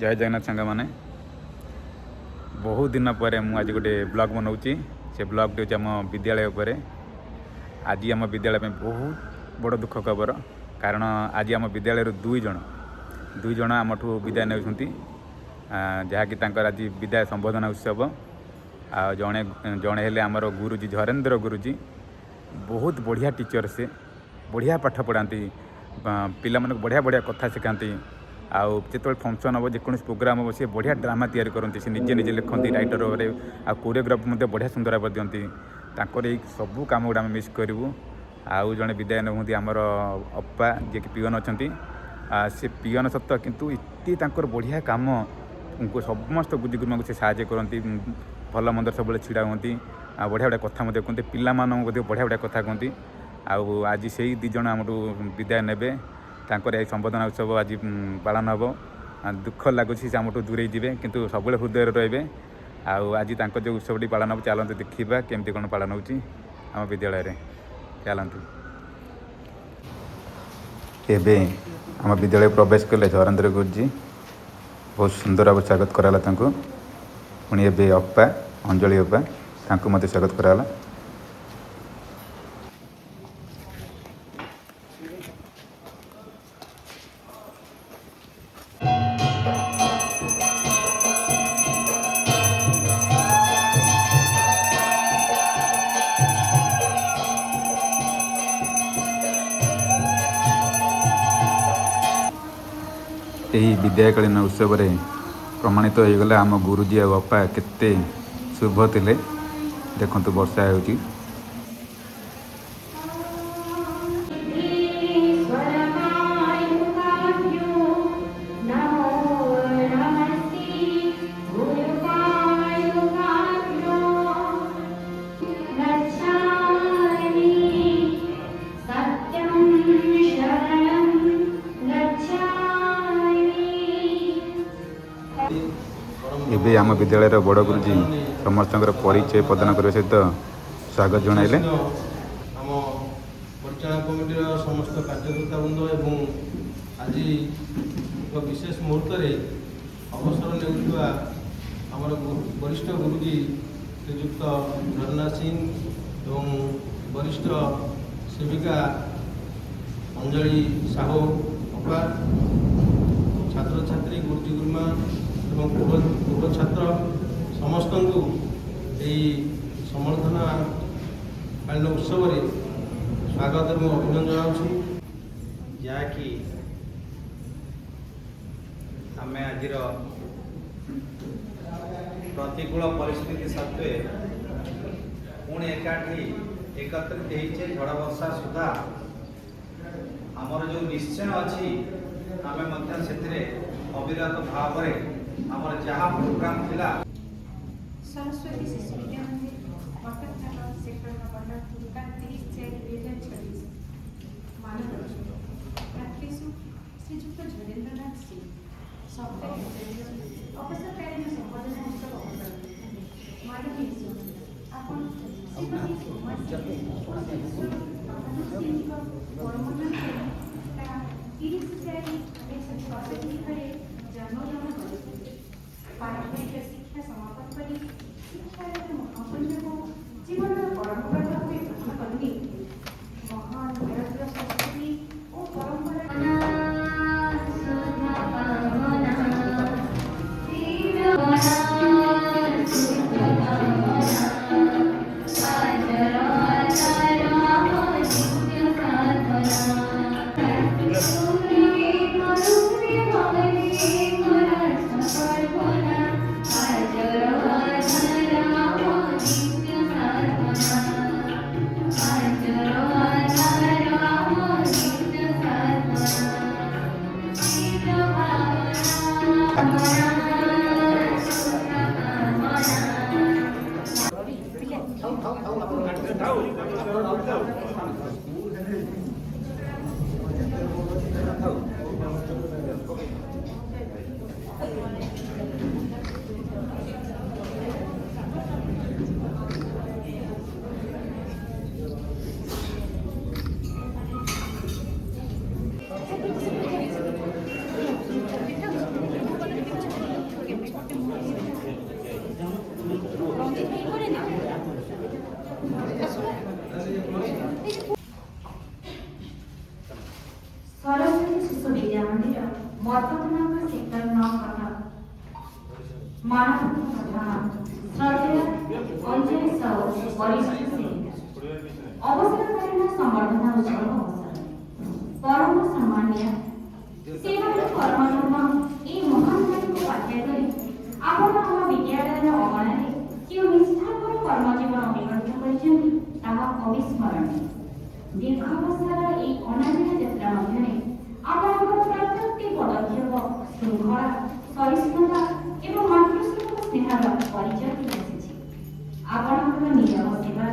जय जगन्नाथ सांग मैंने बहुत दिन पर मुझे गोटे ब्लॉग बनाऊँगी से ब्लॉगटी हूँ आम विद्यालय उपर। आज आम विद्यालय बहुत बड़ दुख खबर कारण आज आम विद्यालय दुई जन आमठू विदाय ने जहाँकि आज विदाय संबोधना उत्सव आ जड़े जड़े हेले आमर गुरुजी झरेन्द्र गुरुजी बहुत बढ़िया टीचर से बढ़िया पाठ पढ़ाती पिला मानक बढ़िया बढ़िया कथा शिखाती आउ जो फंक्शन हम जेको प्रोग्राम हम सी बढ़िया ड्रामा तैयारी करती से निजे निजे लिखती राइटर आ कोरियोग्राफी बढ़िया सुंदर भाव दिखती सबू कम गुड़ा मिस करूँ। आउ जड़े विदाय नौकरी आमर अप्पा जी कि पियन अच्छा से पियन सत्य किंतु इतनी बढ़िया कम उनको समस्त गुरुमा को साहय करती भल मंदर सब छिड़ा हमें बढ़िया बढ़िया कथा कहते पिला बढ़िया बढ़िया कथा कहती आउ आज से दीज आम विदाय ने संबोधना उत्सव आज पालन हम दुख लगुच आम दूरे जी किंतु सब हृदय रे आउ आज जो उत्सवटी पालन हम चलते देखा केमती कौन पालन हो आम विद्यालय चलतु। एबे आम विद्यालय प्रवेश कले झरेन्द्र गुरुजी बहुत सुंदर भाव स्वागत कराला पुणी एबे अप्पा अंजलि अप्पा मत स्वागत कराला। यही विद्याकालीन उत्सव प्रमाणित हो गला आम गुरुजी आ अप्पा केते शुभ थिले देखंतु वर्षा होची। एबे आम विद्यालय बड़ गुरुजी समस्त परिचय प्रदान करने सहित स्वागत जनाइले। आम परिचालन कमिटर समस्त कार्यकर्ता वृंद एवं आज एक विशेष मुहूर्त अवसर नेउथिबा आमर वरिष्ठ गुरुजी श्रीयुक्त झरना सिंह एवं वरिष्ठ सेविका अंजलि साहू अप्पा छात्र छात्री गुरुजी गुरुमा एवं पूर्व छात्र समस्त को समर्धना कालीन उत्सव स्वागत और अभिनंदन जनाऊँ जहाँकि आम आज प्रतिकूल परिस्थिति सत्वे पुणी एकाठी एकत्रित होइछे झड़ वर्षा सुधा आमर जो निश्चय अच्छी आम अविरत भाव आमर जहाँ प्रोग्राम थिला सरस्वती शिशु विद्या मंदिर बटकनाथ सेक्टर नंबर 30/4/2026 मानव राकेशु श्रीयुक्त झरेन्द्रनाथ सिंह अवसरकालीन संबोधना उत्सव अवसर माननीय आपण जन्मग्रहण करते पारंपरिक शिक्षा समापन कर शिक्षा महापुण्य को जीवन परंपरा भाव ग्रहण करनी महान भारतीय संस्कृति और परंपरा ବର୍ତ୍ତମାନ ସେକ୍ଟର 9 କଟକ ମାନବ ପ୍ରଧାନ ଶ୍ରଦ୍ଧେୟ ଅଞ୍ଜଳି ସାହୁ ବରିଷ୍ଠ ସେବିକା ଅବସରକାଳୀନ ସମ୍ବର୍ଦ୍ଧନା ଉତ୍ସବ ଅବସରରେ ପରମ ସମ୍ମାନୀୟ ସେବାରେ କର୍ମରତ ଏହି ମହାନମାନଙ୍କୁ ପାଠ୍ୟ କରି ଆପଣ ଆମ ବିଦ୍ୟାଳୟର ଅଗଣାରେ ଯେଉଁ ନିଷ୍ଠାପର କର୍ମଜୀବନ ଅତିବାହିତ କରିଛନ୍ତି ତାହା ଅବିସ୍ମରଣୀୟ। ଦୀର୍ଘ ବର୍ଷର ଏହି ଅନାଦିନ ଯାତ୍ରା ମଧ୍ୟରେ ଆପଣଙ୍କର ପ୍ରତ୍ୟେକଟି ପଦକ୍ଷେପ ଶୃଙ୍ଖଳା ସହିଷ୍ଣୁତା ଏବଂ ମାତୃସ୍ନେହ ସ୍ନେହର ପରିଚୟ ଦେଇ ଆସିଛି। ଆପଣଙ୍କର ନିରବ ସେବା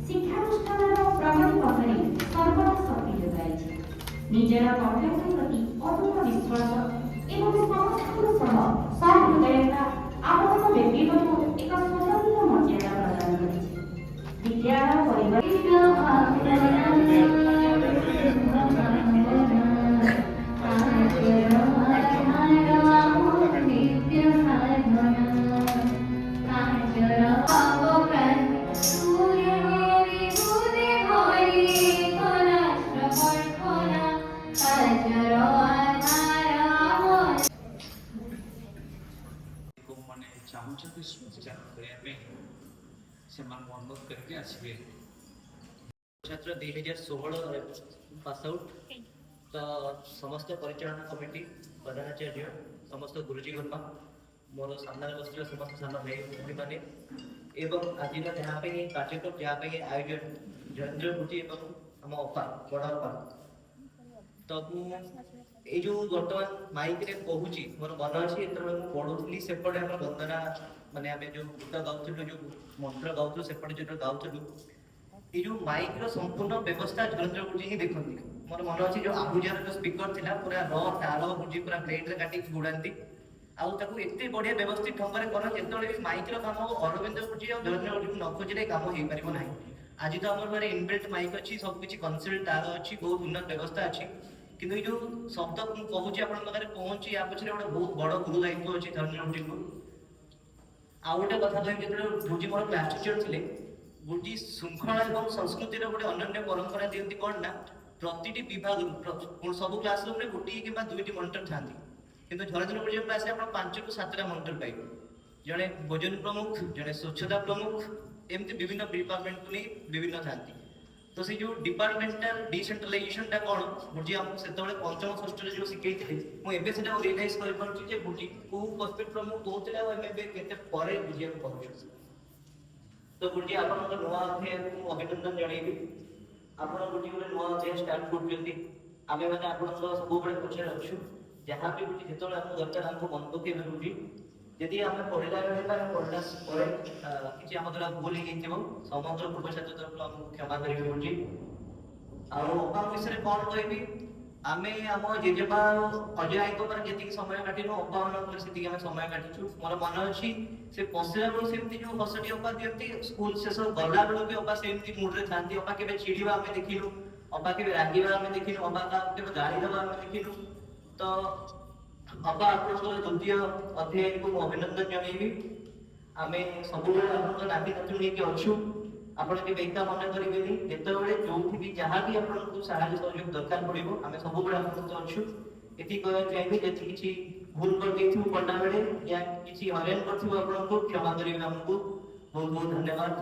ଶିକ୍ଷାନୁଷ୍ଠାନର ପ୍ରଗତି ପଥରେ ସର୍ବଦା ଶକ୍ତି ଯୋଗାଇଛି। ନିଜର କର୍ତ୍ତବ୍ୟ ପ୍ରତି ଅତୁଟ ବିଶ୍ୱାସ ଏବଂ ସମସ୍ତଙ୍କ ସହ ସହୃଦୟତା ଆପଣଙ୍କ ବ୍ୟକ୍ତିଗତକୁ ଏକ ସ୍ୱତନ୍ତ୍ର ମର୍ଯ୍ୟାଦା ପ୍ରଦାନ କରିଛି। ବିଦ୍ୟାଳୟ ପରିବାର ମାନେ ଚାହୁଁଛନ୍ତି ସ୍ମୃତିଚାରଣ କରିବା ପାଇଁ ସେମାନେ ଅନୁରୋଧ କରିକି ଆସିବେ। ଛାତ୍ର 2016 ପାସ୍ ଆଉଟ୍ ତ ସମସ୍ତ ପରିଚାଳନା କମିଟି ପ୍ରଧାନାଚାର୍ଯ୍ୟ ସମସ୍ତ ଗୁରୁଜୀଗଣ ମୋର ସାମ୍ନାରେ ବସିଥିବା ସମସ୍ତ ସାନ ଭାଇ ଭଉଣୀମାନେ ଏବଂ ଆଜିର ଯାହା ପାଇଁ କାର୍ଯ୍ୟକ୍ରମ ଯାହା ପାଇଁ ଆୟୋଜନ ଜୟେନ୍ଦ୍ର ଗୁରୁଜୀ ଏବଂ ଆମ ଅପା ବଡ଼ ଅପା ତ ମୁଁ ଏଇ ଯୋଉ ବର୍ତ୍ତମାନ ମାଇକରେ କହୁଛି ମୋର ମନ ଅଛି ଯେତେବେଳେ ମୁଁ ପଢୁଥିଲି ସେପଟେ ଆମର ବନ୍ଦନା ମାନେ ଆମେ ଯୋଉ ଗୀତ ଗାଉଥିଲୁ ଯୋଉ ମନ୍ତ୍ର ଗାଉଥିଲୁ ସେପଟେ ଯେତେବେଳେ ଗାଉଥିଲୁ ଏଇ ଯୋଉ ମାଇକର ସମ୍ପୂର୍ଣ୍ଣ ବ୍ୟବସ୍ଥା ଧୀରେନ୍ଦ୍ର ଗୁରୁଜୀ ହିଁ ଦେଖନ୍ତି। ମୋର ମନ ଅଛି ଯୋଉ ଆବୁଜାର ଯୋଉ ସ୍ପିକର ଥିଲା ପୁରା ତାଳ ଗୁରୁଜୀ ପୁରା ପ୍ଲେଟରେ କାଟିକି ଗୁଡ଼ାନ୍ତି ଆଉ ତାକୁ ଏତେ ବଢିଆ ବ୍ୟବସ୍ଥିତ ଢଙ୍ଗରେ କରନ୍ତି ଯେତେବେଳେ ବି ମାଇକର କାମ ଅରବିନ୍ଦ ଗୁରୁଜୀ ଆଉ ଧୀରେନ୍ଦ୍ର ଗୁରୁଜୀଙ୍କୁ ନ ଖୋଜିଲେ କାମ ହେଇପାରିବ ନାହିଁ। ଆଜି ତ ଆମର ଘରେ ଇନବିଲ୍ଟ ମାଇକ ଅଛି ସବୁକିଛି କନସିଲ୍ଡ ତାର ଅଛି ବହୁତ ଉନ୍ନତ ବ୍ୟବସ୍ଥା ଅଛି କିନ୍ତୁ ଏଇ ଯୋଉ ଶବ୍ଦ ମୁଁ କହୁଛି ଆପଣଙ୍କ ପାଖରେ ପହଞ୍ଚି ୟା ପଛରେ ଗୋଟେ ବହୁତ ବଡ ଗୁରୁ ଦାୟିତ୍ୱ ଅଛି ଧୀରେନ୍ଦ୍ର ଗୁରୁଜୀଙ୍କୁ। ଆଉ ଗୋଟେ କଥା କହିବି ଯେତେବେଳେ ଗୁରୁଜୀ ମୋର କ୍ଲାସ ଟିଚର ଥିଲେ ଗୁରୁଜୀ ଶୃଙ୍ଖଳା ଏବଂ ସଂସ୍କୃତିର ଗୋଟେ ଅନନ୍ୟ ପରମ୍ପରା ଦିଅନ୍ତି କଣ ନା ପ୍ରତିଟି ବିଭାଗରୁ ସବୁ କ୍ଲାସ ରୁମରେ ଗୋଟିଏ କିମ୍ବା ଦୁଇଟି ମନିଟର ଥାନ୍ତି କିନ୍ତୁ ଧୀରେନ୍ଦ୍ର ଗୁରୁଜୀଙ୍କ କ୍ଲାସରେ ଆପଣ 5 ରୁ 7ଟା ମନିଟର ପାଇବେ। ଜଣେ ଭୋଜନ ପ୍ରମୁଖ ଜଣେ ସ୍ୱଚ୍ଛତା ପ୍ରମୁଖ ଏମିତି ବିଭିନ୍ନ ଡିପାର୍ଟମେଣ୍ଟକୁ ନେଇ ବିଭିନ୍ନ ଥାନ୍ତି। ତ ସେ ଯୋଉ ଡିପାର୍ଟମେଣ୍ଟାଲ ଡିସେଣ୍ଟ୍ରାଲାଇଜେସନଟା କଣ ଗୁରୁଜୀ ଆମକୁ ସେତେବେଳେ ପଞ୍ଚମ ଷଷ୍ଠରେ ଯୋଉ ଶିଖେଇଥିଲେ ମୁଁ ଏବେ ସେଟା ରିୟଲାଇଜ କରିପାରୁଛି ଯେ ଗୁରୁଜୀ କୋଉ ପର୍ସପେକ୍ଟିଭରୁ ମୁଁ କହୁଥିଲେ ଆଉ ଆମେ ଏବେ କେତେ ପରେ ବୁଝିବାକୁ ପାଉଛୁ। ତ ଗୁରୁଜୀ ଆପଣଙ୍କ ନୂଆ ଅଧ୍ୟାୟକୁ ମୁଁ ଅଭିନନ୍ଦନ ଜଣେଇବି। ଆପଣ ଗୁରୁଜୀ ଗୋଟେ ନୂଆ ଅଧ୍ୟାୟ ଷ୍ଟାର୍ଟ କରୁଛନ୍ତି ଆମେ ମାନେ ଆପଣଙ୍କ ସବୁବେଳେ ପଛରେ ଅଛୁ ଯାହା ବି ଗୁରୁଜୀ ଯେତେବେଳେ ଆମକୁ ଦରକାର ଆମକୁ ମନେ ପକେଇବେ ଗୁରୁଜୀ। ଯଦି ଆମେ ପଢିଲା ବେଳେ ବା ପଢିଲା ପରେ କିଛି ଆମ ଦ୍ୱାରା ଭୁଲ ହେଇଯାଇଥିବ ସମଗ୍ର ପୂର୍ବ ଛାତ୍ର ତରଫରୁ ଆମକୁ କ୍ଷମା କରିବେ ଗୁରୁଜୀ। ଆଉ ଅପାଙ୍କ ବିଷୟରେ କଣ କହିବି ଆମେ ଆମ ଜେଜେମା ଅଜୟ ଆଈଙ୍କ ପରେ ଯେତିକି ସମୟ କାଟିନୁ ଅପା ମାନଙ୍କ ପରେ ସେତିକି ଆମେ ସମୟ କାଟିଛୁ। ମୋର ମନେ ଅଛି ସେ ପଶିଲା ବେଳୁ ସେମିତି ଯୋଉ ହସଟି ଅପା ଦିଅନ୍ତି ସ୍କୁଲ ଶେଷ ଗଲା ବେଳୁ ବି ଅପା ସେମିତି ମୁଡରେ ଥାନ୍ତି। ଅପା କେବେ ଚିଡିବା ଆମେ ଦେଖିନୁ ଅପା କେବେ ରାଗିବା ଆମେ ଦେଖିନୁ ଅପା କେବେ ଗାଳି ଦେବା ଆମେ ଦେଖିନୁ। ତ ଅପା ଆପଣଙ୍କର ଦ୍ୱିତୀୟ ଅଧ୍ୟାୟକୁ ମୁଁ ଅଭିନନ୍ଦନ ଜଣେଇବି। ଆମେ ସବୁବେଳେ ଆପଣଙ୍କ ନାତି ନାତୁଣୀ ନେଇକି ଅଛୁ ଆପଣ କେବେ ଏକା ମନେ କରିବେନି ଯେତେବେଳେ ଯୋଉଠି ବି ଯାହା ବି ଆପଣଙ୍କୁ ସାହାଯ୍ୟ ସହଯୋଗ ଦରକାର ପଡିବ ଆମେ ସବୁବେଳେ ଆପଣଙ୍କ ଅଛୁ। ଏତିକି କହିବାକୁ ଚାହିଁବି ଯଦି କିଛି ଭୁଲ କରିଦେଇଥିବୁ ପଢିଲା ବେଳେ या କିଛି ହଇରାଣ କରିଥିବୁ ଆପଣଙ୍କୁ କ୍ଷମା କରିବେ ଆମକୁ। ବହୁତ ବହୁତ ଧନ୍ୟବାଦ।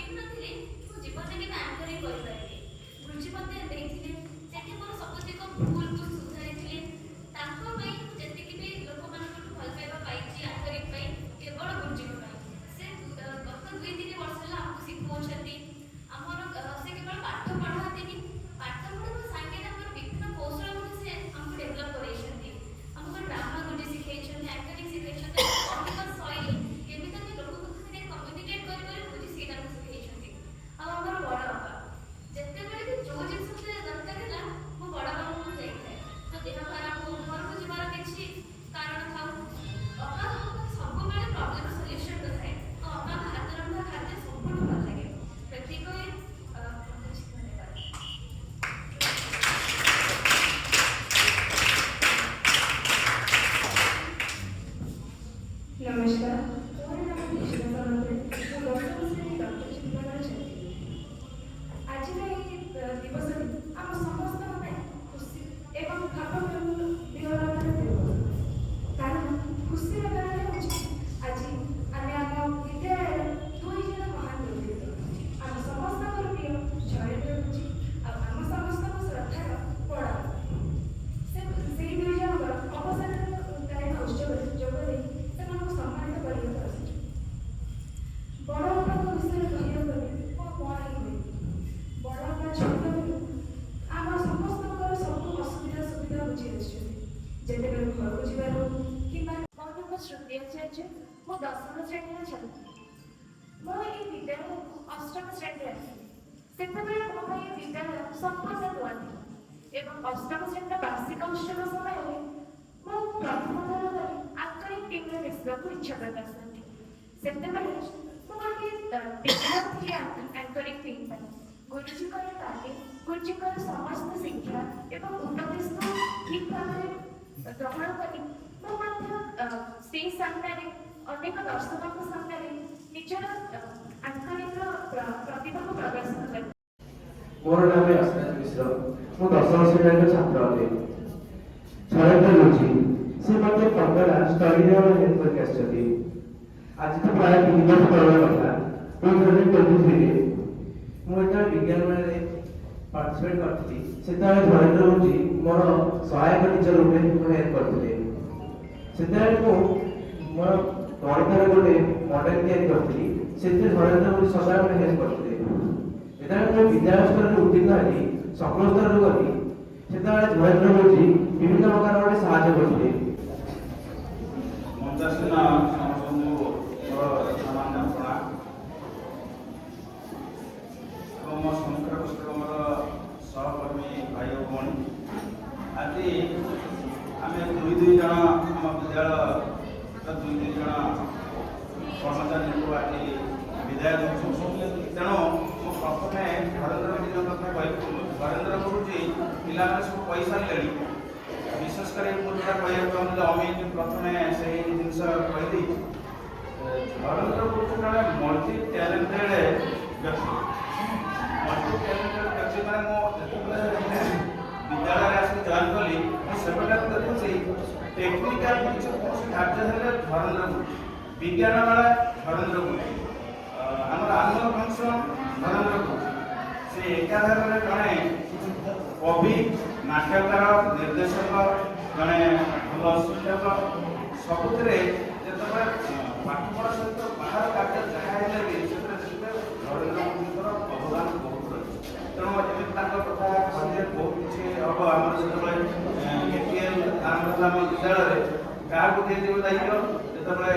ଭାବିନଥିଲି ମୁଁ ଜୀବନରେ କେବେ ଆଙ୍କରିଂ କରିପାରିବି। ଗୁରୁଜୀ ମୋତେ ଦେଇଥିଲେ, ସେଠି ମୋର ସବୁତିକ ଭୁଲକୁ ସୁଧାରିଥିଲେ। ତାଙ୍କ ପାଇଁ ମୁଁ ଯେତିକି ବି ଲୋକମାନଙ୍କଠୁ ଭଲ ପାଇବା ପାଇଛି ଆଙ୍କରିଂ ପାଇଁ, କେବଳ ଗୁରୁଜୀଙ୍କ ପାଇଁ। ସେ ଗତ 2-3 ବର୍ଷ ହେଲା ଆମକୁ ଶିଖାଉଛନ୍ତି। ସେ କେବଳ ପାଠ ପଢ଼ାନ୍ତିନି, ପାଠ ପଢ଼ିବା ସାଙ୍ଗରେ ଆମର ବିଭିନ୍ନ କୌଶଳ ମଧ୍ୟ ସେ ଆମକୁ ଡେଭଲପ୍ କରେଇଛନ୍ତି। ଆମକୁ ଡ୍ରାମା ଗୁରୁଜୀ ଶିଖେଇଛନ୍ତି, ଆଙ୍କରିଂ ଶିଖେଇଛନ୍ତି, କହିବା ଶୈଳୀ କେମିତି ଆମେ ଲୋକଙ୍କ ସାଙ୍ଗେ କମ୍ୟୁନିକେଟ୍ କରିପାରିବୁ ଗୁରୁଜୀ ସେଇଟା ଆମକୁ ଶିଖେଇଛନ୍ତି। ଆଉ ଆମର ବଡ଼ ବାପା, ଯେତେବେଳେ ବି ଯୋଉ ଜିନିଷ ମୋତେ ଦରକାର ହେଲା ମୁଁ ବଡ଼ ବାପାଙ୍କୁ ଯାଇଥାଏ। ତ ଦେହ ଖରାପ ହଉ, ଘରକୁ ଯିବାର କିଛି କାରଣ ଥାଉ, ବାପା ସବୁବେଳେ ପ୍ରୋବ୍ଲେମ ସଲ୍ୟୁସନ୍ ଥାଏ। ତ ବାପାଙ୍କ ହାତ ରନ୍ଧା ଖାଦ୍ୟ ସବୁଠୁ ଭଲ ଲାଗେ। ପ୍ରତିକ ନମସ୍କାର, ମୋର ନାମ ନିଶ୍ଚିତ ମନ୍ତ୍ରୀ। ମୁଁ 10ମ ଶ୍ରେଣୀ ଡକ୍ଟର ଚିନ୍ମୟ ଛାତ୍ରୀ। ଆଜିର ଏହି ଦିବସଟି ଆମ ସମସ୍ତଙ୍କ ପାଇଁ ଖୁସି ଏବଂ ଭାବପ୍ରବଣ ବିହ୍ୱଳତାର ଦିବସ। କାରଣ ଖୁସିର କାରଣ ହେଉଛି ଆଜି ଆମେ ଆମ ବିଦ୍ୟାଳୟର 2 ଜଣ ମହାନ ବ୍ୟକ୍ତିତ୍ୱ, ଆମ ସମସ୍ତଙ୍କର ପ୍ରିୟ ଝରିତ୍ର ଗୁରୁଜୀ ଆଉ ଆମ ସମସ୍ତଙ୍କ ଶ୍ରଦ୍ଧାର ବଡ଼ ବାପା। ସେହି 2 ଜଣଙ୍କର ଅବସରକାଳୀନ ଉତ୍ସବରେ ଯୋଗ ଦେଇ ସେମାନଙ୍କୁ ସମ୍ମାନିତ କରିବାକୁ ଆସିଛୁ। ବଡ଼ ବାପାଙ୍କ ବିଷୟରେ କହିବାକୁ ଗଲେ ମୁଁ କ'ଣ ହିଁ କହିବି। ବଡ଼ ବାପା ଛୋଟବେଳୁ ଆମ ସମସ୍ତଙ୍କର ସବୁ ଅସୁବିଧା ସୁବିଧା ବୁଝି ଆସିଛନ୍ତି। ଯେତେବେଳେ ଘରକୁ ଯିବାର କିମ୍ବା ମୋ ନାମ ଶ୍ରୁତି ଆଚାର୍ଯ୍ୟ, ମୁଁ 10ମ ଶ୍ରେଣୀର ଛାତ୍ରୀ। ମୁଁ ଏହି ବିଦ୍ୟାଳୟକୁ 8ମ ଶ୍ରେଣୀରେ ଆସିଲି। ସେତେବେଳେ ମୋ ପାଇଁ ଏହି ବିଦ୍ୟାଳୟ ସମ୍ପୂର୍ଣ୍ଣ ନୂଆ ଥିଲା ଏବଂ 8ମ ଶ୍ରେଣୀର ବାର୍ଷିକ ଉତ୍ସବ ସମୟରେ ମୁଁ ପ୍ରଥମ ଥର ଧରି ଆଙ୍କରିଂ ଟିମ୍ରେ ମିଶିବାକୁ ଇଚ୍ଛା ପ୍ରକାଶ କରିଥିଲି। ସେତେବେଳେ ମୁଁ ଗୋଟିଏ ଟିଚର ଥିଲି ଆଙ୍କରିଂ ଟିମ୍ ପାଇଁ। ଗୁରୁଜୀଙ୍କର ତାଲିମ, ଗୁରୁଜୀଙ୍କର ସମସ୍ତ ଶିକ୍ଷା ଏବଂ ଉପଦେଶକୁ ଠିକ୍ ଭାବରେ ଗ୍ରହଣ କରି ମୁଁ ମଧ୍ୟ ସେଇ ସାମ୍ନାରେ ଅନେକ ଦର୍ଶକଙ୍କ ସାମ୍ନାରେ ନିଜର ଆଙ୍କରିଂର ପ୍ରତିଭାକୁ ପ୍ରଦର୍ଶନ କଲି। ମୋର ନାମ ଅସ୍ରାଜ ମିଶ୍ର, ମୁଁ 10ମ ଶ୍ରେଣୀର ଛାତ୍ର ଅଟେ। ଝରିତ୍ର ଗୁରୁଜୀ ସେ ମୋତେ ପନ୍ଦରା ଷ୍ଟଡି ଦେବାର ହେଲ୍ପ କରିକି ଆସିଛନ୍ତି। ଆଜି ତ ପ୍ରାୟ 3 ବର୍ଷ ତଳର କଥା। 2023ରେ ମୁଁ ଯେତେବେଳେ ବିଜ୍ଞାନ ମେଳାରେ ପାର୍ଟିସିପେଟ୍ କରିଥିଲି, ସେତେବେଳେ ଝରିତ୍ର ଗୁରୁଜୀ ମୋର ସହାୟକ ଟିଚର ରୂପେ ମୋତେ ହେଲ୍ପ କରିଥିଲେ। ସେତେବେଳେ ମୁଁ ମୋର ଗଣିତର ଗୋଟେ ମଡେଲ ତିଆରି କରିଥିଲି, ସେଥିରେ ଝରିତ୍ର ଗୁରୁଜୀ ସଦାବେଳେ ମୋତେ ହେଲ୍ପ କରିଥିଲେ। ଯେତେବେଳେ ମୁଁ ବିଦ୍ୟାଳୟ ସ୍ତରରେ ଉତ୍ତୀର୍ଣ୍ଣ ହେଲି, ସକଳ ସ୍ତରରୁ ଗଲି, ସେତେବେଳେ ଝରିତ୍ର ଗୁରୁଜୀ ବିଭିନ୍ନ ପ୍ରକାର ଗୋଟେ ସାହାଯ୍ୟ କରିଥିଲେ। ମଞ୍ଚାସୀନ ସମସ୍ତଙ୍କୁ ମୋର ସାମାନ୍ୟ ପ୍ରଣାମ ଏବଂ ମୋ ସମ୍ମୁଖରେ ବସିଥିବା ମୋର ସହକର୍ମୀ ଭାଇ ଓ ଭଉଣୀ। ଆଜି ଆମେ 2 ଜଣ ଆମ ବିଦ୍ୟାଳୟର 2 ଜଣ କର୍ମଚାରୀଙ୍କୁ ଆଜି ବିଦାୟ ଦେଉଛୁ। ତେଣୁ ମୁଁ ପ୍ରଥମେ ଧରେନ୍ଦ୍ର ଗୁରୁଜୀଙ୍କ କଥା କହିବି। ଧରେନ୍ଦ୍ର ଗୁରୁଜୀ ପିଲାମାନେ ସବୁ କହିସାରିଲେଣି। ବିଶେଷ କରି ମୁଁ ଯେଉଁଟା କହିବାକୁ ଚାହୁଁଥିଲି, ଅମିତ ପ୍ରଥମେ ସେହି ଜିନିଷ କହିଦେଇଛି। ଧରେନ୍ଦ୍ର ଗୁରୁଜୀ ଜଣେ ମଲ୍ଟି ଟ୍ୟାଲେଣ୍ଟେଡ୍ ବ୍ୟକ୍ତି। ମଲ୍ଟି ଟ୍ୟାଲେଣ୍ଟେଡ୍ ବ୍ୟକ୍ତି ମାନେ ମୁଁ ଯେତେବେଳେ ବିଦ୍ୟାଳୟରେ ଆସିକି ଜଏନ୍ କଲି, ମୁଁ ସେବେଠାରୁ ଦେଖୁଛି ଟେକ୍ନିକାଲ କିଛି କୌଣସି କାର୍ଯ୍ୟ ହେଲେ ଧରେନ୍ଦ୍ର ଗୁରୁଜୀ, ବିଜ୍ଞାନ ମେଳା ଧରେନ୍ଦ୍ର ଗୁରୁଜୀ, ଆମର ଆନୁଆଲ ଫଙ୍କସନ୍ ଧରେନ୍ଦ୍ର ଗୁରୁଜୀ। ସେ ଏକାଧାରରେ ଜଣେ କବି, ନାଟ୍ୟକାର, ନିର୍ଦ୍ଦେଶକ, ଜଣେ ଭଲ ଶିକ୍ଷକ, ସବୁଥିରେ ଯେତେବେଳେ ପାଠପଢ଼ା ସହିତ ବାହାର କାର୍ଯ୍ୟ ଯାହା ହେଲେ ବି ସେଥିରେ ଦେଖିବେ ଧରେନ୍ଦ୍ର ଗୁରୁଜୀଙ୍କର ଅବଦାନ ବହୁତ ରହିଛି। ତେଣୁ ଏମିତି ତାଙ୍କ କଥା କହିଲେ ବହୁତ କିଛି ହବ। ଆମର ଯେତେବେଳେ APL ଆରମ୍ଭ ହେଲା ଆମ ବିଦ୍ୟାଳୟରେ, କାହାକୁ ଦିଆଯିବ ଦାୟିତ୍ୱ, ଯେତେବେଳେ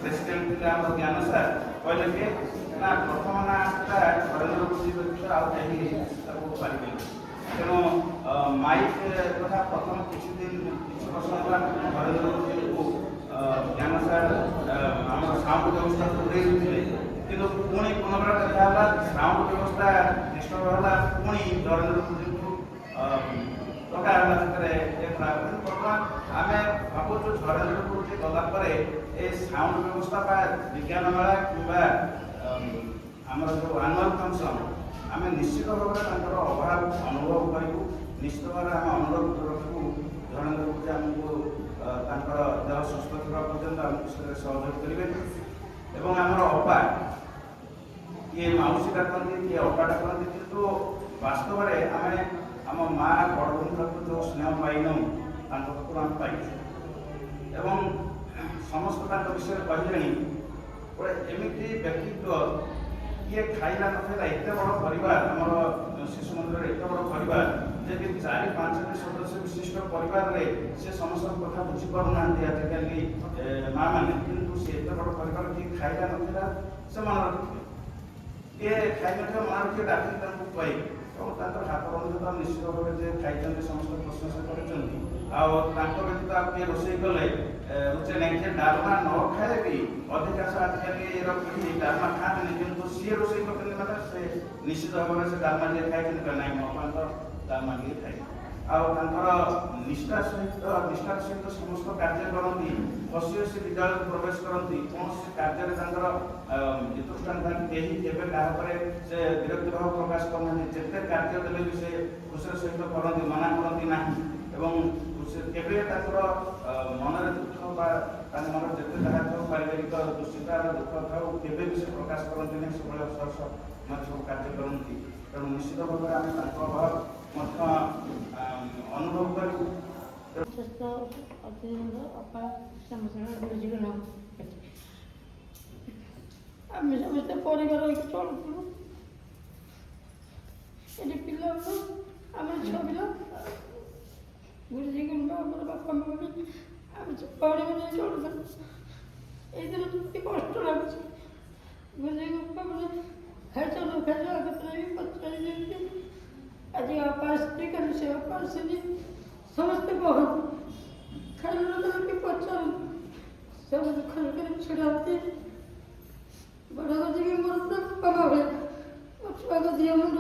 ପ୍ରେସିଡେଣ୍ଟ ଥିଲେ ଆମର ଜ୍ଞାନ ସାର୍, କହିଲେ କି ନା ପ୍ରଥମ ନାଁ ଆସିଥିଲା ଧରେନ୍ଦ୍ର ଗୁରୁଜୀ ବ୍ୟତୀତ ଆଉ କେହି ତାକୁ ପାରିବେନି। ତେଣୁ ମାଇକ୍ କଥା ପ୍ରଥମ କିଛି ବର୍ଷ ହେଲା ଧରେନ୍ଦ୍ର ଗୁରୁଜୀଙ୍କୁ ଜ୍ଞାନ ସାର୍ ଆମର ସାଉଣ୍ଡ ବ୍ୟବସ୍ଥା ଦୂରେଇ ଦେଇଥିଲେ, କିନ୍ତୁ ପୁଣି ପୁନର୍ବାର ଦେଖା ହେଲା, ସାଉଣ୍ଡ ବ୍ୟବସ୍ଥା ନିଷ୍ଠୁର ହେଲା, ପୁଣି ଧରେନ୍ଦ୍ର ଗୁରୁଜୀଙ୍କୁ ଡକା ହେଲା। ସେଥିରେ ବର୍ତ୍ତମାନ ଆମେ ଭାବୁଛୁ ଧରେନ୍ଦ୍ର ଗୁରୁଜୀ ଗଲା ପରେ ଏ ସାଉଣ୍ଡ ବ୍ୟବସ୍ଥା ବା ବିଜ୍ଞାନ ମେଳା କିମ୍ବା ଆମର ଯେଉଁ ଆନୁଆଲ ଫଙ୍କସନ୍ ଆମେ ନିଶ୍ଚିତ ଭାବରେ ତାଙ୍କର ଅଭାବ ଅନୁଭବ କରିବୁ। ନିଶ୍ଚିତ ଭାବରେ ଆମେ ଅନୁରୋଧ ରଖିବୁ ଧରେନ୍ଦ୍ର ଗୁରୁଜୀ ଆମକୁ ତାଙ୍କର ଦେହ ସୁସ୍ଥ ଥିବା ପର୍ଯ୍ୟନ୍ତ ଆମକୁ ସେଥିରେ ସହଯୋଗ କରିବେ। ଏବଂ ଆମର ଅପା କିଏ ମାଉସୀ ଡାକନ୍ତି, କିଏ ଅପା ଡାକନ୍ତି, କିନ୍ତୁ ବାସ୍ତବରେ ଆମେ ଆମ ମା ବଡ଼ ଭଉଣୀ ପାଖରୁ ଯେଉଁ ସ୍ନେହ ପାଇନୁ ତାଙ୍କ ପାଖରୁ ଆମେ ପାଇଛୁ। ଏବଂ ସମସ୍ତେ ତାଙ୍କ ବିଷୟରେ କହିଲେଣି। ଗୋଟେ ଏମିତି ବ୍ୟକ୍ତିତ୍ୱ, କିଏ ଖାଇଲା ନଖାଇଲା ଏତେ ବଡ଼ ପରିବାର, ଆମର ଶିଶୁ ମନ୍ଦିରରେ ଏତେ ବଡ଼ ପରିବାର, ଯେ କି 4-5ଟି ସଦସ୍ୟ ବିଶିଷ୍ଟ ପରିବାରରେ ସେ ସମସ୍ତଙ୍କ କଥା ବୁଝିପାରୁନାହାନ୍ତି ଆଜିକାଲି ମା ମାନେ, କିନ୍ତୁ ସେ ଏତେ ବଡ଼ ପରିବାର କିଏ ଖାଇଲା ନଖାଇଲା ସେ ମନେ ରଖିଥିବେ, କିଏ ଖାଇନଥିବ ମନେ ରଖିବେ, ଡାକିକି ତାଙ୍କୁ ଖୁଆଇବେ ଏବଂ ତାଙ୍କର ହାତ ରନ୍ଧା ନିଶ୍ଚିତ ଭାବରେ ଯେ ଖାଇଛନ୍ତି ସମସ୍ତେ ପ୍ରଶଂସା କରିଛନ୍ତି। ଆଉ ତାଙ୍କ ବ୍ୟତୀତ ଆଉ କିଏ ରୋଷେଇ କଲେ ରୁଚେ ନାହିଁ, ଯେ ଡାଲମା ନ ଖାଇଲେ ବି ଅଧିକାଂଶ ଆଜିକାଲିର ପିଢ଼ି ଡାଲମା ଖାଆନ୍ତିନି, କିନ୍ତୁ ସିଏ ରୋଷେଇ କରିଛନ୍ତି ମାନେ ସେ ନିଶ୍ଚିତ ଭାବରେ ସେ ଡାଲମା ଯିଏ ଖାଇଛନ୍ତି ନାହିଁ ମୋ ବାପାଙ୍କ ଡାଲମା ଟିକେ ଖାଇ। ଆଉ ତାଙ୍କର ନିଷ୍ଠାର ସହିତ ସମସ୍ତ କାର୍ଯ୍ୟ କରନ୍ତି, ହସି ହସି ବିଦ୍ୟାଳୟକୁ ପ୍ରବେଶ କରନ୍ତି, କୌଣସି କାର୍ଯ୍ୟରେ ତାଙ୍କର ଇତୃଷ୍ଣା ନଥାନ୍ତି, କେହି କେବେ କାହା ଉପରେ ସେ ବିରକ୍ତି ଭାବ ପ୍ରକାଶ କରୁନାହାନ୍ତି, ଯେତେ କାର୍ଯ୍ୟ ଦେଲେ ବି ସେ ଖୁସିର ସହିତ କରନ୍ତି, ମନା କରନ୍ତି ନାହିଁ। ଏବଂ କେବେ ତାଙ୍କର ମନରେ ଦୁଃଖ ବା ତାଙ୍କ ମନରେ ଯେତେ ଯାହା ଥାଉ ପାରିବାରିକ ଦୁଶ୍ଚିନ୍ତା ଦୁଃଖ ଥାଉ କେବେ ବି ସେ ପ୍ରକାଶ କରନ୍ତି ନାହିଁ, ସବୁବେଳେ ହସ ସବୁ କାର୍ଯ୍ୟ କରନ୍ତି। ତେଣୁ ନିଶ୍ଚିତ ଭାବରେ ଆମେ ତାଙ୍କ ଅଭାବ ମଧ୍ୟ ଅନୁଭବ କରିବୁ। ଆମେ ସମସ୍ତେ ପରିବାର ହେଇକି ଚଳୁଥିଲୁ। ଏଠି ପିଲା ଆମର ଛୁଆ ପିଲା ଗୁରୁଜୀଙ୍କ ଆମର ବାପା ମା ବି ଆମେ ପରିବାର ହେଇ ଚଳୁଥିଲୁ। ଏଇଦିନ ଟିକେ କଷ୍ଟ ଲାଗୁଛି। ଗୁରୁଜୀଙ୍କ ବାପା ମାନେ ଖାଇଛ ନ ଖାଇଛ ଆଗତରେ ବି ପଚାରି ଦିଅନ୍ତି। ଆଜି ବାପା ଆସିନି, କାଲି ସେ ବାପା ଆସିନି, ସମସ୍ତେ କହନ୍ତି। ଖାଇଲ କି ପଚାରନ୍ତି, ସବୁ ଦୁଃଖ କରି ଛିଡ଼ାନ୍ତି। ବଡ଼ ଗଜି ବି ମୋର ପୁରା ବାପା ଭଳିଆ। ମୋ ଛୁଆଙ୍କ ଦିଅ ମୁଣ୍ଡ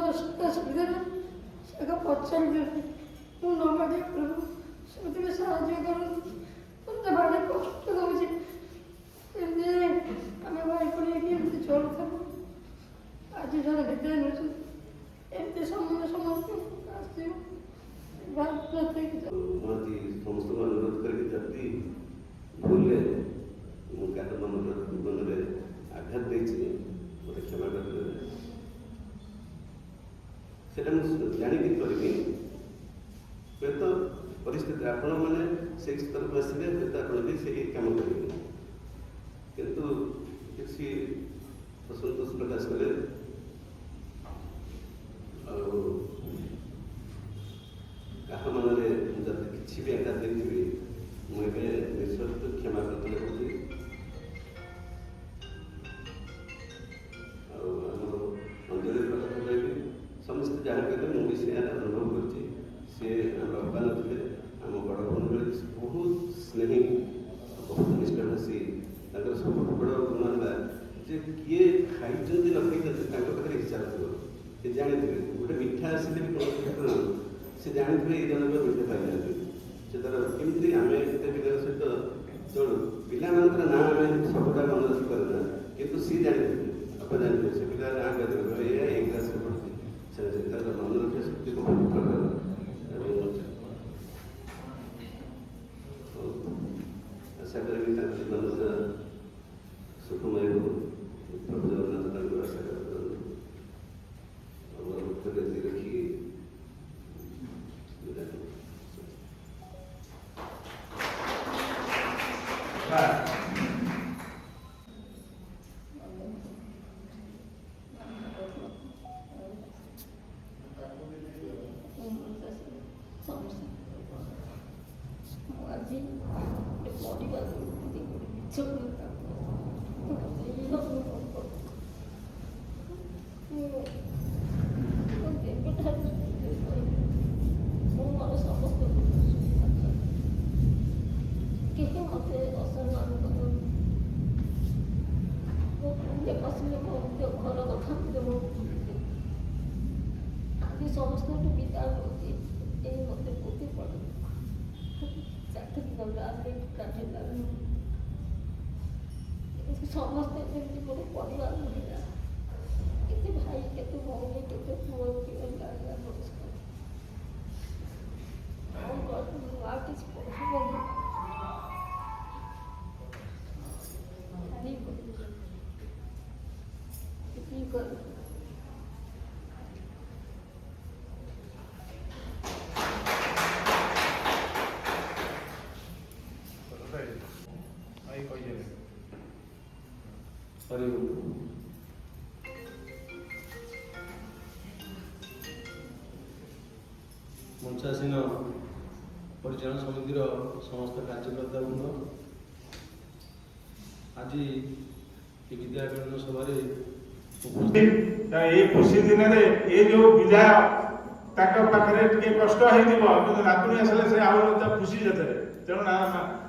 ସୁବିଧାରେ ସେ ପଚାରି ଦିଅନ୍ତି। ମୁଁ ନ ମାଗିବା ପୂର୍ବରୁ ସେମିତି ବି ସାହାଯ୍ୟ କରନ୍ତି। ମୋତେ ଭାରି କଷ୍ଟ ଦେଉଛି। ଏମିତି ଆମେ ଭାଇ ଭଉଣୀ ହେଇକି ଏମିତି ଚଳୁଥିଲୁ। ଆଜି ଜଣେ ବିଦାୟ ନେଉଛନ୍ତି। ଏମିତି ସମସ୍ତଙ୍କୁ ଆସିବ ସମସ୍ତଙ୍କୁ ଅନୁରୋଧ କରିକି ଯଦି ଭୁଲରେ ମୁଁ କାହାର ମନରେ ଆଘାତ ଦେଇଛି ମୋତେ କ୍ଷମା କରିଦେବେ। ସେଇଟା ମୁଁ ଜାଣିକି କରିବି। ହୁଏତ ପରିସ୍ଥିତି ଆପଣମାନେ ସେଇ ସ୍ତରକୁ ଆସିଲେ ହୁଏତ ଆପଣ ବି ସେଇ କାମ କରିବେ, କିନ୍ତୁ କିଛି ଅସନ୍ତୋଷ ପ୍ରକାଶ କଲେ ଆଉ କାହା ମନରେ ଯଦି କିଛି ବି ଆଘାତ ଦେଇଥିବି ମୁଁ ଏବେ ନିଃସ୍ୱାର୍ଥ କ୍ଷମା ପ୍ରାର୍ଥନା କରୁଛି। ଆଉ ଆମର ଅଞ୍ଜଳିର କଥା କହିବି, ସମସ୍ତେ ଜାଣିପାରିଲେ ମୁଁ ବି ସେୟା ଅନୁଭବ କରୁଛି। ସିଏ ଆମ ବାପା ନଥିଲେ, ଆମ ବଡ଼ ଭଉଣୀ ଭଳି ବହୁତ ସ୍ନେହୀ, ବହୁତ ନିଷ୍ଠାଭାଷୀ। ତାଙ୍କର ସବୁଠୁ ବଡ଼ ଗୁଣ ହେଲା ଯେ କିଏ ଖାଇଛନ୍ତି ନ ଖାଇଛନ୍ତି ତାଙ୍କ ପାଖରେ ହିସାବ ଥିବ। ସେ ଜାଣିଥିବେ ଗୋଟେ ମିଠା ଆସିଲେ ବି କୌଣସି କ୍ଷେତ୍ରରେ ସେ ଜାଣିଥିବେ ଏଇ ଜଣକ ମିଠା ପାଇନାହାନ୍ତି। ସେ ତାର କେମିତି ଆମେ ଏତେ ପିଲାଙ୍କ ସହିତ ଚଳୁ, ପିଲାମାନଙ୍କର ନାଁ ଆମେ ସବୁଟା ମନେ ରଖିପାରୁ ନା, କିନ୍ତୁ ସିଏ ଜାଣିଥିବେ, ବାପା ଜାଣିଥିବେ ସେ ପିଲା ନାଁ କହିଦେବେ ଏଇଆ ଏଇ କ୍ଲାସ୍ରେ ପଢ଼ୁଛି। ତାର ମନେ ରଖିବା ଶକ୍ତି ବହୁତ ପ୍ରକାର। ଏବଂ ଆଶା କରିବି ତାଙ୍କ ଜୀବନଟା ସୁଖମୟ ହଉ। ପ୍ରଭୁ ଜଗନ୍ନାଥ ତାଙ୍କୁ ଆଶା କରନ୍ତୁ ରଖି ସମସ୍ତଙ୍କୁ ବିଦାୟ କରୁଛି। ଏଇ ମୋତେ ବୁଦ୍ଧି ପଡ଼େ ଚାକିରି କଲା ସମସ୍ତେ ଯେମିତି ଗୋଟେ ପରିବାର ରହିଲା। କେତେ ଭାଇ, କେତେ ଭଉଣୀ, କେତେ ପୁଅ ଗାଳିଆ ପରିଷ୍କାର ଆଉ କିଛି ପଶୁବନ୍ଧୁ ठीक है। ମଞ୍ଚାସୀନ ପରିଚାଳନା ସମିତିର ସମସ୍ତ କାର୍ଯ୍ୟକର୍ତ୍ତା ବୃନ୍ଦ ଆଜି ଏ ବିଦ୍ୟା ମିଳନ ସଭାରେ এই খুশি দিনে এই যে বিদায় তাଙ୍କ ପାଖରେ ଟିକେ କଷ୍ଟ ହେଇଥିବ କିନ୍ତୁ ନାତୁଣୀ ଆସିଲେ ସେ ଆଉ ଖୁସି ଯେତେବେଳେ ତେଣୁ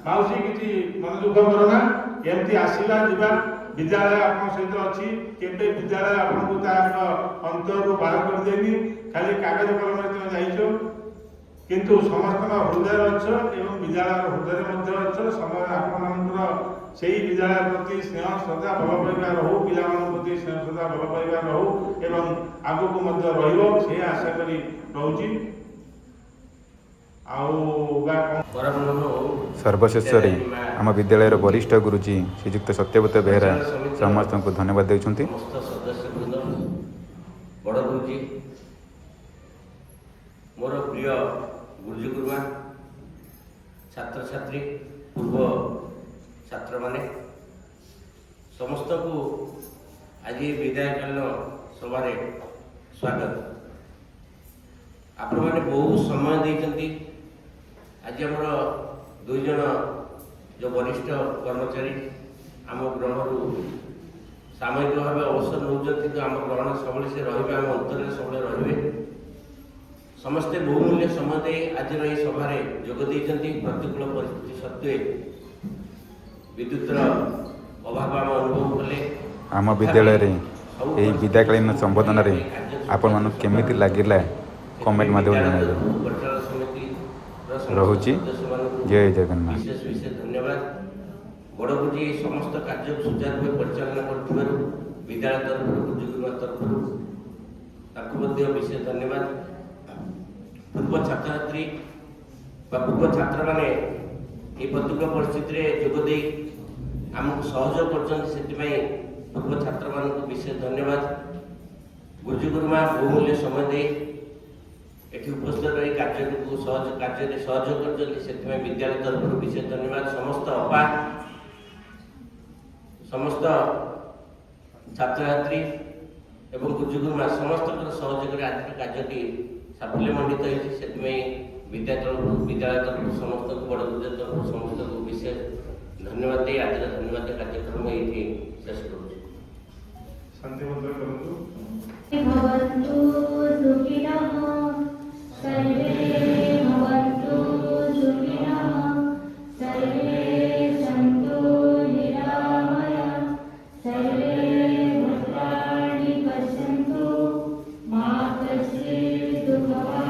ମାଉସୀ କିଛି ମନ ଦୁଃଖ କର ନା କେମିତି ଆସିବା ଯିବା ବିଦ୍ୟାଳୟ ଆପଣଙ୍କ ସହିତ ଅଛି କେବେ ବିଦ୍ୟାଳୟ ଆପଣଙ୍କୁ ତାର ଅନ୍ତରରୁ ବାହାର କରିଦେଇନି ଖାଲି କାଗଜ କଲମରେ ତମେ ଯାଇଛ କିନ୍ତୁ ସମସ୍ତଙ୍କ ହୃଦୟରେ ଅଛ ଏବଂ ବିଦ୍ୟାଳୟର ହୃଦୟରେ ମଧ୍ୟ ଅଛ ସମୟ ଆପଣମାନଙ୍କର ସେହି ବିଦ୍ୟାଳୟ ପ୍ରତି ସ୍ନେହ ଶ୍ରଦ୍ଧା ଭଲ ପାଇବା ରହୁ ପିଲାମାନଙ୍କ ପ୍ରତି ସ୍ନେହ ଶ୍ରଦ୍ଧା ଭଲ ପାଇବା ରହୁ ଏବଂ ଆଗକୁ ମଧ୍ୟ ରହିବ ସେ ଆଶା କରି ରହୁଛି ଆଉ ସର୍ବଶେଷରେ ଆମ ବିଦ୍ୟାଳୟର ବରିଷ୍ଠ ଗୁରୁଜୀ ଶ୍ରୀଯୁକ୍ତ ସତ୍ୟବ୍ରତ ବେହେରା ସମସ୍ତଙ୍କୁ ଧନ୍ୟବାଦ ଦେଉଛନ୍ତି। ସମସ୍ତ ସଦସ୍ୟବୃନ୍ଦ ବଡ଼ ଗୁରୁଜୀ ମୋର ପ୍ରିୟ ଗୁରୁଜୀ ଗୁରୁମା ଛାତ୍ରଛାତ୍ରୀ ପୂର୍ବ ଛାତ୍ରମାନେ ସମସ୍ତଙ୍କୁ ଆଜି ବିଦାୟକାଳୀନ ସଭାରେ ସ୍ୱାଗତ। ଆପଣମାନେ ବହୁ ସମୟ ଦେଇଛନ୍ତି। ଆଜି ଆମର 2 ଜଣ ଯେଉଁ ବରିଷ୍ଠ କର୍ମଚାରୀ ଆମ ଗ୍ରହରୁ ସାମୟିକ ଭାବେ ଅବସର ନେଉଛନ୍ତି କିନ୍ତୁ ଆମ ଗ୍ରହଣ ସବୁବେଳେ ସେ ରହିବେ ଆମ ଅନ୍ତରରେ ସବୁବେଳେ ରହିବେ। ସମସ୍ତେ ବହୁମୂଲ୍ୟ ସମୟ ଦେଇ ଆଜିର ଏହି ସଭାରେ ଯୋଗ ଦେଇଛନ୍ତି। ପ୍ରତିକୂଳ ପରିସ୍ଥିତି ସତ୍ତ୍ୱେ ବିଦ୍ୟୁତର ଅଭାବ ଆମେ ଅନୁଭବ କଲେ। ଆମ ବିଦ୍ୟାଳୟରେ ଏହି ବିଦାୟକାଳୀନ ସମ୍ବୋଧନରେ ଆପଣମାନଙ୍କୁ କେମିତି ଲାଗିଲା କମେଣ୍ଟ ମାଧ୍ୟମରେ ଜଣାଇବେ। ପରିଚାଳନା ସମିତିର ରହୁଛି। ସଦସ୍ୟମାନଙ୍କୁ ଜୟ ଜଗନ୍ନାଥ। ବିଶେଷ ଧନ୍ୟବାଦ। ବଡ଼ ଗୁରୁଜୀ ଏହି ସମସ୍ତ କାର୍ଯ୍ୟ ସୁଚାରୁ ରୂପେ ପରିଚାଳନା କରୁଥିବାରୁ ବିଦ୍ୟାଳୟ ତରଫରୁ ଗୁରୁଜୀ ଗୁରୁମା ତରଫରୁ ତାଙ୍କୁ ମଧ୍ୟ ବିଶେଷ ଧନ୍ୟବାଦ। ପୂର୍ବ ଛାତ୍ରଛାତ୍ରୀ ବା ପୂର୍ବ ଛାତ୍ରମାନେ ଏହି ପ୍ରତିକୂଳ ପରିସ୍ଥିତିରେ ଯୋଗ ଦେଇ ଆମକୁ ସହଯୋଗ କରୁଛନ୍ତି ସେଥିପାଇଁ ପୂର୍ବ ଛାତ୍ରମାନଙ୍କୁ ବିଶେଷ ଧନ୍ୟବାଦ। ଗୁରୁଜୀ ଗୁରୁମା ବହୁମୂଲ୍ୟ ସମୟ ଦେଇ ଏଠି ଉପସ୍ଥିତ ରହି କାର୍ଯ୍ୟରେ ସହଯୋଗ କରୁଛନ୍ତି ସେଥିପାଇଁ ବିଦ୍ୟାଳୟ ତରଫରୁ ବିଶେଷ ଧନ୍ୟବାଦ। ସମସ୍ତ ଅପା ସମସ୍ତ ଛାତ୍ରଛାତ୍ରୀ ଏବଂ ଗୁରୁଜୀ ଗୁରୁମା ସମସ୍ତଙ୍କର ସହଯୋଗରେ ଆଜିର କାର୍ଯ୍ୟଟି ସାଫଲ୍ୟମଣ୍ଡିତ ହୋଇଛି ସେଥିପାଇଁ ବିଦ୍ୟାଳୟ ତରଫରୁ ସମସ୍ତଙ୍କୁ ବଡ଼ ଗୁରୁଜୀ ତରଫରୁ ସମସ୍ତଙ୍କୁ ବିଶେଷ ଧନ୍ୟବାଦ ଦେଇ ଆଜିର ଧନ୍ୟବାଦ କାର୍ଯ୍ୟକ୍ରମ ଏଇଠି ଶେଷ କରୁଛି। ଶାନ୍ତି ମନ୍ତ୍ର କରନ୍ତୁ। भवन्तु सुखिनः सर्वे भवन्तु सुखिनः सर्वे सन्तु निरामयाः सर्वे भद्राणि पश्यन्तु मा कश्चित् दुःखभाग्